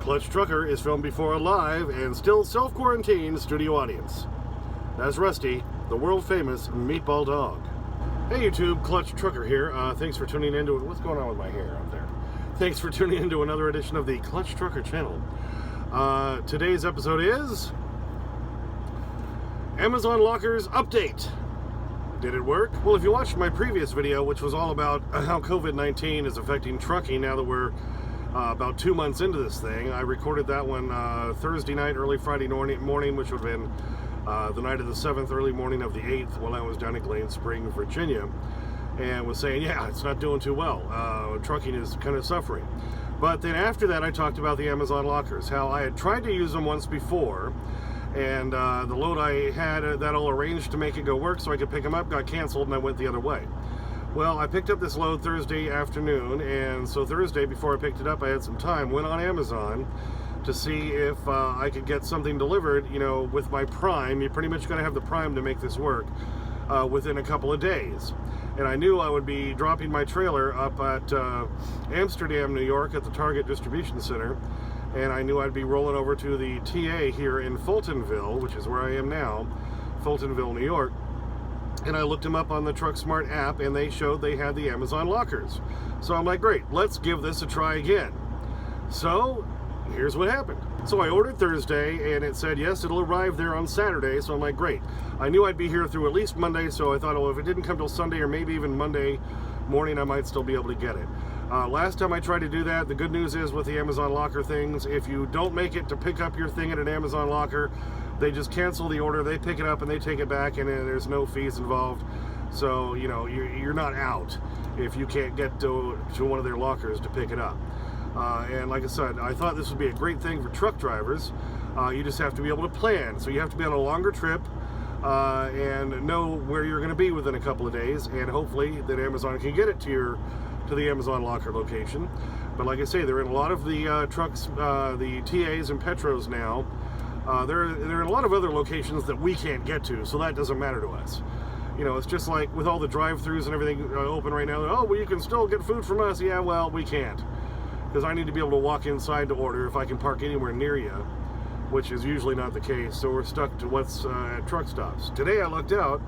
Clutch Trucker is filmed before a live and still self-quarantined studio audience. That's Rusty, the world-famous meatball dog. Hey YouTube, Clutch Trucker here. Thanks for tuning into... What's going on with my hair up there? Thanks for tuning into another edition of the Clutch Trucker channel. Today's episode is... Amazon Lockers Update. Did it work? Well, if you watched my previous video, which was all about how COVID-19 is affecting trucking now that we're about 2 months into this thing, I recorded that one Thursday night, early Friday morning, which would have been the night of the 7th, early morning of the 8th, while I was down in Glade Spring, Virginia, and was saying, yeah, it's not doing too well. Trucking is kind of suffering. But then after that, I talked about the Amazon lockers, how I had tried to use them once before, and the load I had that all arranged to make it go work so I could pick them up got canceled, and I went the other way. Well, I picked up this load Thursday afternoon, and so Thursday, before I picked it up, I had some time, went on Amazon to see if I could get something delivered, you know, with my Prime. You pretty much got to have the Prime to make this work within a couple of days. And I knew I would be dropping my trailer up at Amsterdam, New York at the Target Distribution Center, and I knew I'd be rolling over to the TA here in Fultonville, which is where I am now, Fultonville, New York. And I looked them up on the TruckSmart app, and they showed they had the Amazon lockers. So I'm like, great, let's give this a try again. So here's what happened. So I ordered Thursday, and it said, yes, it'll arrive there on Saturday. So I'm like, great. I knew I'd be here through at least Monday, so I thought, well, if it didn't come till Sunday or maybe even Monday morning, I might still be able to get it. Last time I tried to do that, the good news is with the Amazon locker things, if you don't make it to pick up your thing at an Amazon locker, they just cancel the order, they pick it up and they take it back, and there's no fees involved. So, you know, you're not out if you can't get to one of their lockers to pick it up. And like I said, I thought this would be a great thing for truck drivers. You just have to be able to plan. So you have to be on a longer trip and know where you're going to be within a couple of days, and hopefully that Amazon can get it to the Amazon locker location. But like I say, they're in a lot of the trucks, the TAs and Petros now. They're in a lot of other locations that we can't get to, so that doesn't matter to us. You know, it's just like with all the drive-thrus and everything open right now. Oh, well, you can still get food from us. Yeah, well, we can't, because I need to be able to walk inside to order if I can park anywhere near you, which is usually not the case. So we're stuck to what's at truck stops. Today I looked out.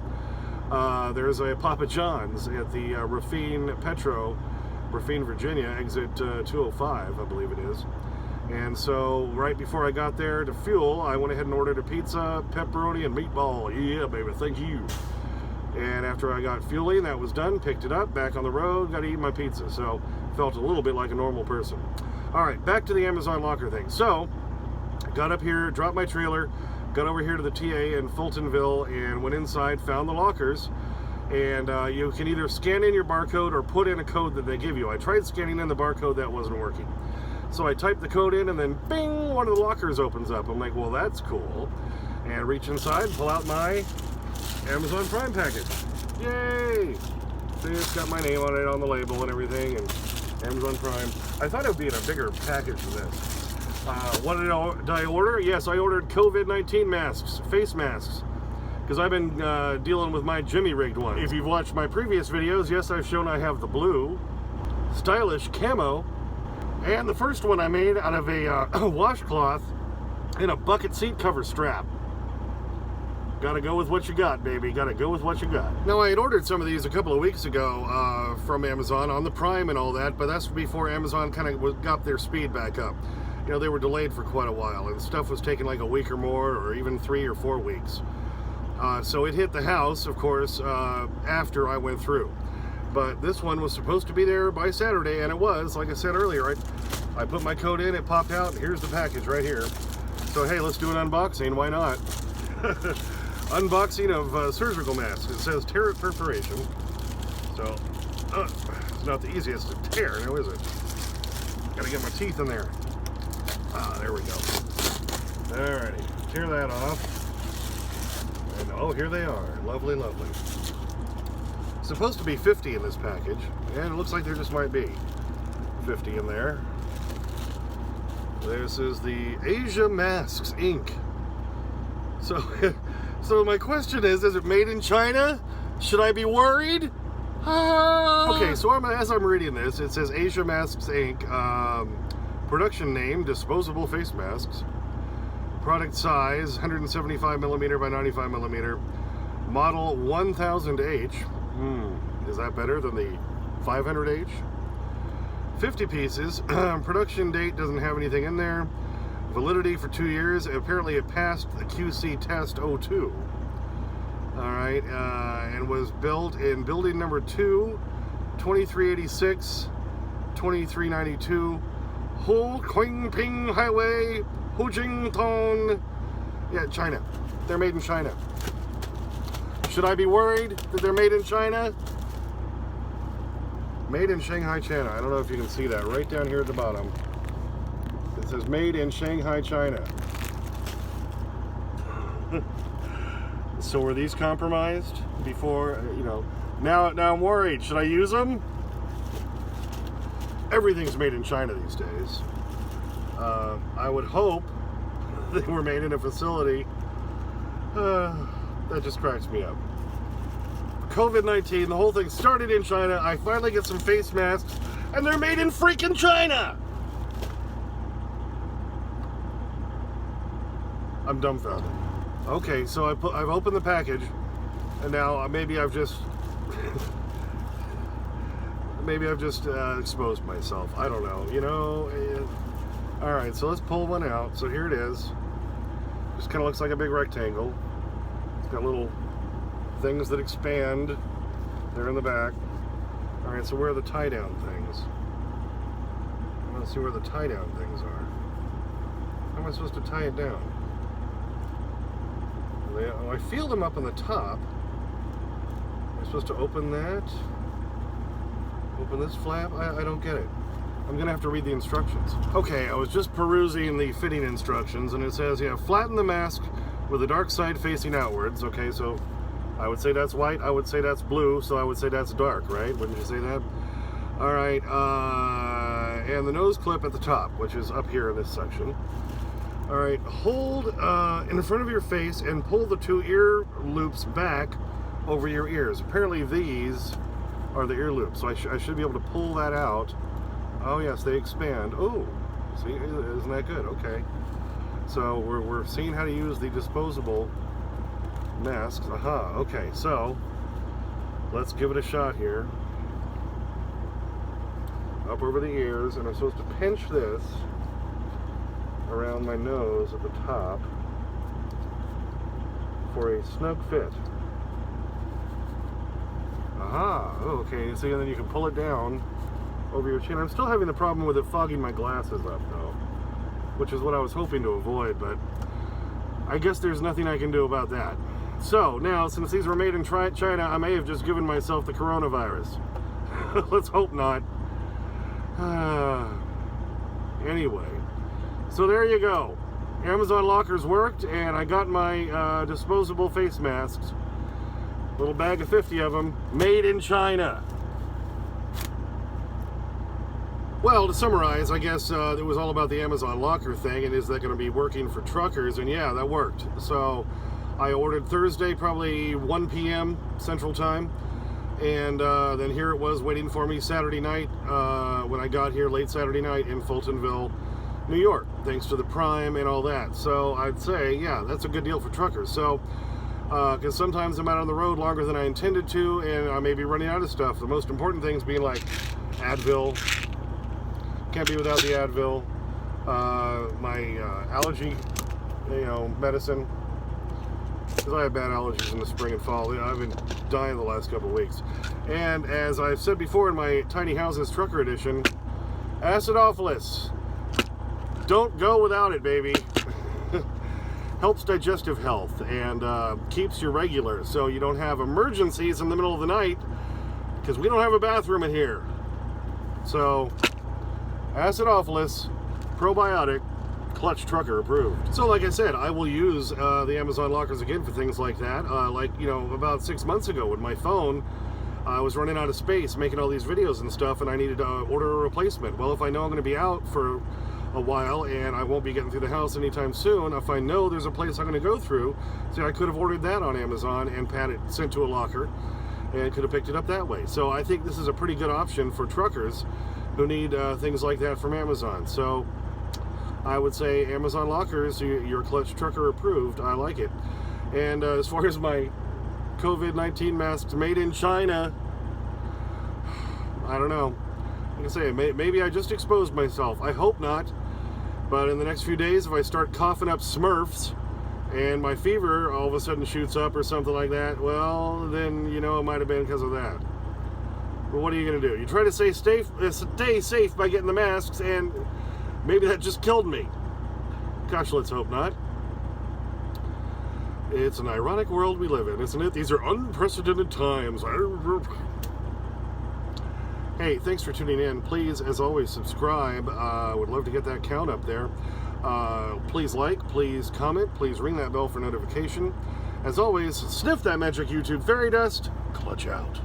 There's a Papa John's at the Rafine, Virginia, exit 205, I believe it is. And so right before I got there to fuel, I went ahead and ordered a pizza, pepperoni, and meatball. Yeah, baby, thank you. And after I got fueling, that was done, picked it up, back on the road, got to eat my pizza. So felt a little bit like a normal person. All right, back to the Amazon locker thing. So got up here, dropped my trailer, got over here to the TA in Fultonville, and went inside, found the lockers. And you can either scan in your barcode or put in a code that they give you. I tried scanning in the barcode, that wasn't working. So I typed the code in, and then bing, one of the lockers opens up. I'm like, well, that's cool. And reach inside, pull out my Amazon Prime package. Yay! See, it's got my name on it on the label and everything, and Amazon Prime. I thought it would be in a bigger package than this. What did I order? Yes, I ordered COVID-19 masks, face masks, because I've been dealing with my Jimmy rigged one. If you've watched my previous videos, yes, I've shown I have the blue, stylish camo, and the first one I made out of a washcloth and a bucket seat cover strap. Gotta go with what you got, baby. Gotta go with what you got. Now, I had ordered some of these a couple of weeks ago from Amazon on the Prime and all that, but that's before Amazon kind of got their speed back up. You know, they were delayed for quite a while, and stuff was taking like a week or more, or even 3 or 4 weeks. So it hit the house, of course, after I went through. But this one was supposed to be there by Saturday, and it was. Like I said earlier, I put my code in, it popped out, and here's the package right here. So hey, let's do an unboxing, why not? Unboxing of surgical masks. It says tear it perforation. So, it's not the easiest to tear, now is it? Gotta get my teeth in there. There we go. Alrighty, tear that off. And oh, here they are. Lovely, lovely. Supposed to be 50 in this package, and it looks like there just might be 50 in there. This is the Asia Masks Inc. So my question is it made in China? Should I be worried? Okay, so as I'm reading this, it says Asia Masks Inc. Production name, disposable face masks. Product size, 175 millimeter by 95 millimeter. Model 1000H. Is that better than the 500H? 50 pieces. Production date doesn't have anything in there. Validity for 2 years. Apparently it passed the QC test 02. Alright, and was built in building number 2, 2386, 2392, Ho Quing Ping Highway, Hujington. Yeah, China. They're made in China. Should I be worried that they're made in China? Made in Shanghai, China. I don't know if you can see that right down here at the bottom. It says made in Shanghai, China. So were these compromised before, now I'm worried. Should I use them? Everything's made in China these days. I would hope they were made in a facility. That just cracks me up. COVID-19, the whole thing started in China. I finally get some face masks, and they're made in freaking China! I'm dumbfounded. Okay, so I've opened the package, and now maybe I've just exposed myself. I don't know. All right, so let's pull one out. So here it is. Just kind of looks like a big rectangle. It's got little things that expand. They're in the back. All right, so where are the tie-down things? I want to see where the tie-down things are. How am I supposed to tie it down? I feel them up on the top. Am I supposed to open that? Open this flap? I don't get it. I'm going to have to read the instructions. Okay, I was just perusing the fitting instructions, and it says, flatten the mask with the dark side facing outwards. Okay, so I would say that's white, I would say that's blue, so I would say that's dark, right? Wouldn't you say that? All right, and the nose clip at the top, which is up here in this section. All right, hold in front of your face and pull the 2 ear loops back over your ears. Apparently these are the ear loops, so I should be able to pull that out. Oh yes, they expand. Oh, see, isn't that good? Okay. So we're seeing how to use the disposable masks. Aha, okay, so let's give it a shot here. Up over the ears, and I'm supposed to pinch this around my nose at the top for a snug fit. Aha, oh, okay, see, and then you can pull it down over your chin. I'm still having the problem with it fogging my glasses up though, which is what I was hoping to avoid, but I guess there's nothing I can do about that. So now, since these were made in China, I may have just given myself the coronavirus. Let's hope not. Anyway, so there you go. Amazon lockers worked, and I got my disposable face masks. Little bag of 50 of them, made in China. Well, to summarize, I guess it was all about the Amazon locker thing, and is that going to be working for truckers? And yeah, that worked. So I ordered Thursday, probably 1 p.m. Central Time, and then here it was waiting for me Saturday night when I got here late Saturday night in Fultonville, New York, thanks to the Prime and all that. So I'd say, yeah, that's a good deal for truckers. So, because sometimes I'm out on the road longer than I intended to, and I may be running out of stuff. The most important things being like Advil. Can't be without the Advil. My allergy, medicine. Because I have bad allergies in the spring and fall. I've been dying the last couple of weeks. And as I've said before in my Tiny Houses Trucker Edition, acidophilus. Don't go without it, baby. Helps digestive health and keeps you regular so you don't have emergencies in the middle of the night, because we don't have a bathroom in here. So, acidophilus, probiotic, clutch trucker approved. So like I said, I will use the Amazon lockers again for things like that. About 6 months ago with my phone, I was running out of space making all these videos and stuff, and I needed to order a replacement. Well, if I know I'm going to be out for a while and I won't be getting through the house anytime soon, if I know there's a place I'm going to go through, see, I could have ordered that on Amazon and had it sent to a locker and could have picked it up that way. So I think this is a pretty good option for truckers who need things like that from Amazon. So I would say Amazon lockers, your clutch trucker approved. I like it. And as far as my COVID-19 masks made in China, I don't know. Like I say, maybe I just exposed myself. I hope not. But in the next few days, if I start coughing up Smurfs and my fever all of a sudden shoots up or something like that, well, then, you know, it might have been because of that. But what are you going to do? You try to stay safe by getting the masks, and maybe that just killed me. Gosh, let's hope not. It's an ironic world we live in, isn't it? These are unprecedented times. Hey, thanks for tuning in. Please, as always, subscribe. I would love to get that count up there. Please like, please comment, please ring that bell for notification. As always, sniff that magic YouTube fairy dust. Clutch out.